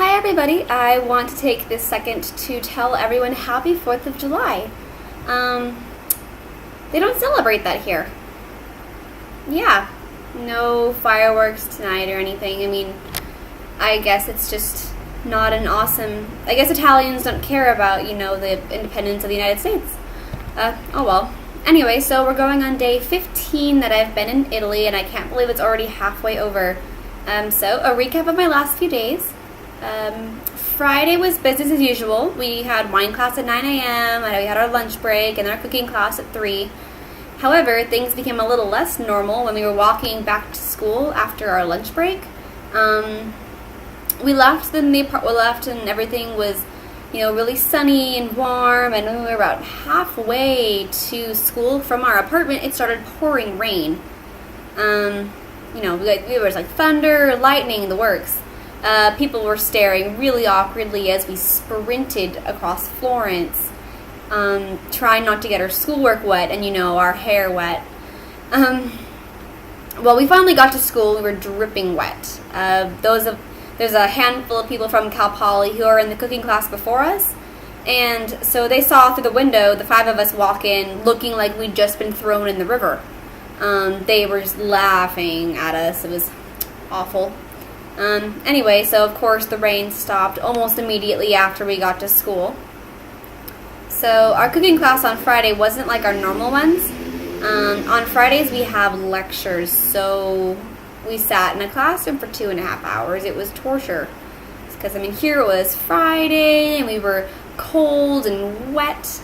Hi everybody, I want to take this second to tell everyone happy 4th of July. They don't celebrate that here. Yeah, no fireworks tonight or anything. I mean, I guess it's just not an awesome... I guess Italians don't care about, the independence of the United States. Oh well. Anyway, so we're going on day 15 that I've been in Italy, and I can't believe it's already halfway over. So, a recap of my last few days. Friday was business as usual. We had wine class at 9 a.m., we had our lunch break, and our cooking class at 3. However, things became a little less normal when we were walking back to school after our lunch break. We left, and everything was, really sunny and warm, and when we were about halfway to school from our apartment, it started pouring rain. There was like thunder, lightning, the works. People were staring really awkwardly as we sprinted across Florence, trying not to get our schoolwork wet and, our hair wet. Well, we finally got to school. We were dripping wet. There's a handful of people from Cal Poly who are in the cooking class before us, and so they saw through the window the 5 of us walk in looking like we'd just been thrown in the river. They were just laughing at us. It was awful. Anyway, so of course the rain stopped almost immediately after we got to school. So our cooking class on Friday wasn't like our normal ones. On Fridays we have lectures, so we sat in a classroom for 2.5 hours. It was torture. Because, here it was Friday, and we were cold and wet,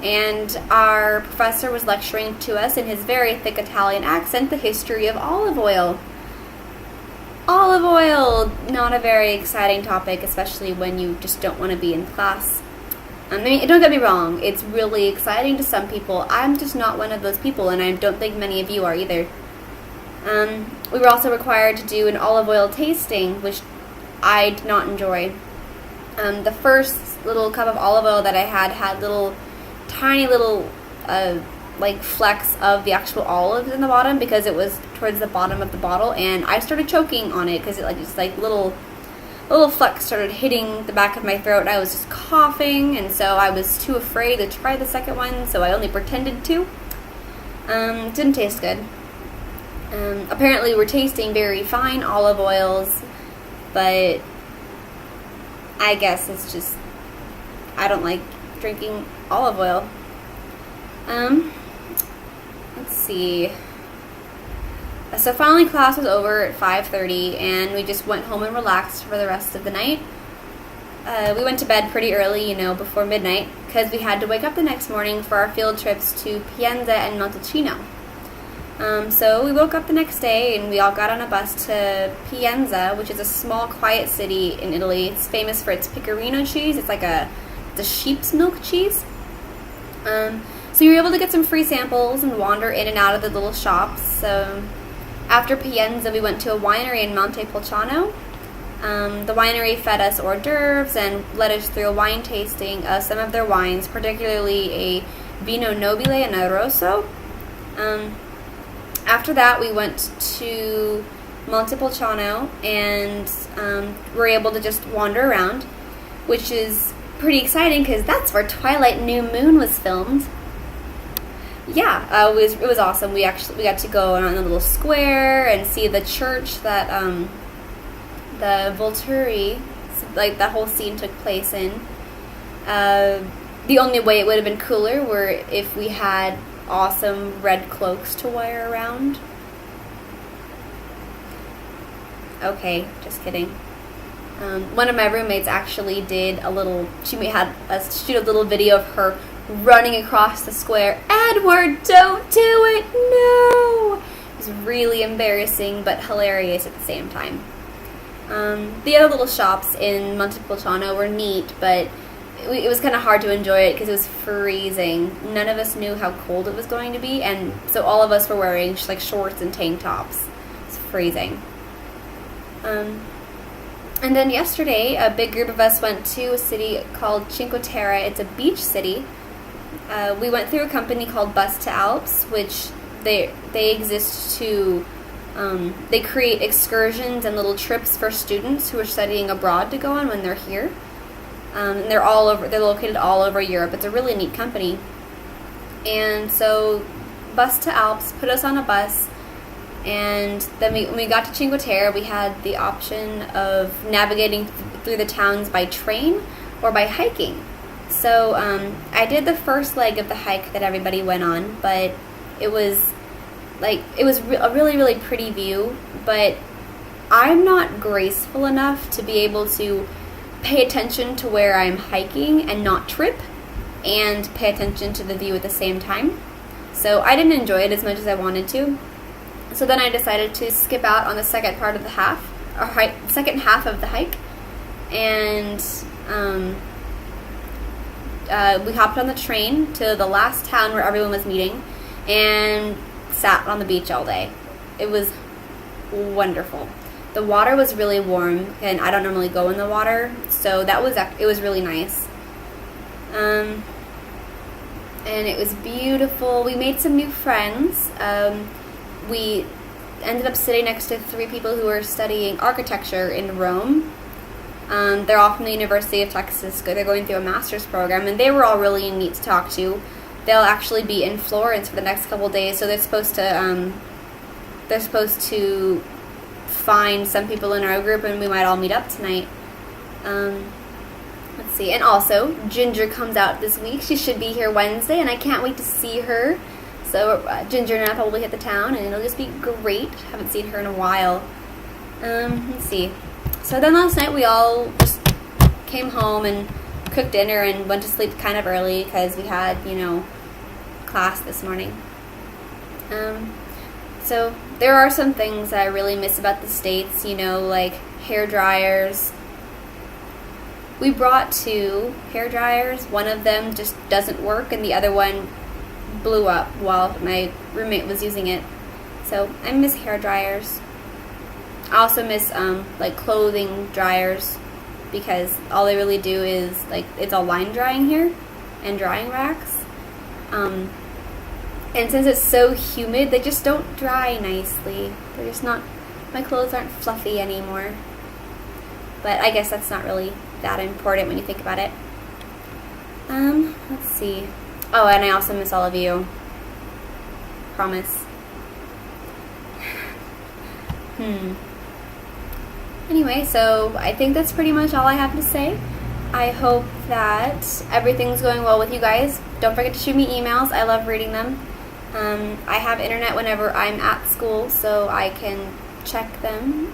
and our professor was lecturing to us in his very thick Italian accent the history of olive oil. Olive oil, not a very exciting topic, especially when you just don't want to be in class. Don't get me wrong, it's really exciting to some people. I'm just not one of those people, and I don't think many of you are either. We were also required to do an olive oil tasting, which I did not enjoy. The first little cup of olive oil that I had tiny little flecks of the actual olives in the bottom because it was towards the bottom of the bottle, and I started choking on it because little flecks started hitting the back of my throat, and I was just coughing, and so I was too afraid to try the second one, so I only pretended to. Didn't taste good. Apparently we're tasting very fine olive oils, but I guess it's just I don't like drinking olive oil. Let's see. So finally class was over at 5:30, and we just went home and relaxed for the rest of the night. We went to bed pretty early, before midnight, because we had to wake up the next morning for our field trips to Pienza and Montalcino. So we woke up the next day, and we all got on a bus to Pienza, which is a small, quiet city in Italy. It's famous for its pecorino cheese. It's like the sheep's milk cheese. So you were able to get some free samples and wander in and out of the little shops. So after Pienza, we went to a winery in Montepulciano. The winery fed us hors d'oeuvres and led us through a wine tasting of some of their wines, particularly a Vino Nobile and a Rosso. After that, we went to Montepulciano and were able to just wander around, which is pretty exciting because that's where Twilight New Moon was filmed. Yeah, it was awesome. We got to go on a little square and see the church that the Volturi, that whole scene took place in. The only way it would have been cooler were if we had awesome red cloaks to wear around. Okay, just kidding. One of my roommates actually she had us shoot a little video of her running across the square. Edward, don't do it! No! It was really embarrassing, but hilarious at the same time. The other little shops in Montepulciano were neat, but it was kind of hard to enjoy it because it was freezing. None of us knew how cold it was going to be, and so all of us were wearing shorts and tank tops. It's freezing. And then yesterday, a big group of us went to a city called Cinque Terre. It's a beach city. We went through a company called Bus to Alps, which they exist to They create excursions and little trips for students who are studying abroad to go on when they're here. And they're all over. They're located all over Europe. It's a really neat company. And so, Bus to Alps put us on a bus, and then when we got to Cinque Terre, we had the option of navigating through the towns by train or by hiking. So I did the first leg of the hike that everybody went on, but it was a really, really pretty view, but I'm not graceful enough to be able to pay attention to where I'm hiking and not trip, and pay attention to the view at the same time. So I didn't enjoy it as much as I wanted to. So then I decided to skip out on the second half of the hike, and we hopped on the train to the last town where everyone was meeting, and sat on the beach all day. It was wonderful. The water was really warm, and I don't normally go in the water, so it was really nice. And it was beautiful. We made some new friends. We ended up sitting next to 3 people who were studying architecture in Rome. They're all from the University of Texas. They're going through a master's program, and they were all really neat to talk to. They'll actually be in Florence for the next couple days, so they're supposed to find some people in our group, and we might all meet up tonight. Let's see. And also, Ginger comes out this week. She should be here Wednesday, and I can't wait to see her. So Ginger and I probably hit the town, and it'll just be great. Haven't seen her in a while. Let's see. So then last night we all just came home and cooked dinner and went to sleep kind of early because we had, class this morning. So there are some things that I really miss about the States, like hair dryers. We brought 2 hair dryers. One of them just doesn't work, and the other one blew up while my roommate was using it. So I miss hair dryers. I also miss clothing dryers, because all they really do is it's all line drying here and drying racks. And since it's so humid, they just don't dry nicely. They're just not, my clothes aren't fluffy anymore. But I guess that's not really that important when you think about it. Let's see. Oh, and I also miss all of you. Promise. Anyway, so I think that's pretty much all I have to say. I hope that everything's going well with you guys. Don't forget to shoot me emails. I love reading them. I have internet whenever I'm at school, so I can check them.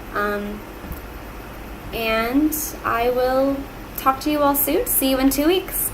And I will talk to you all soon. See you in 2 weeks.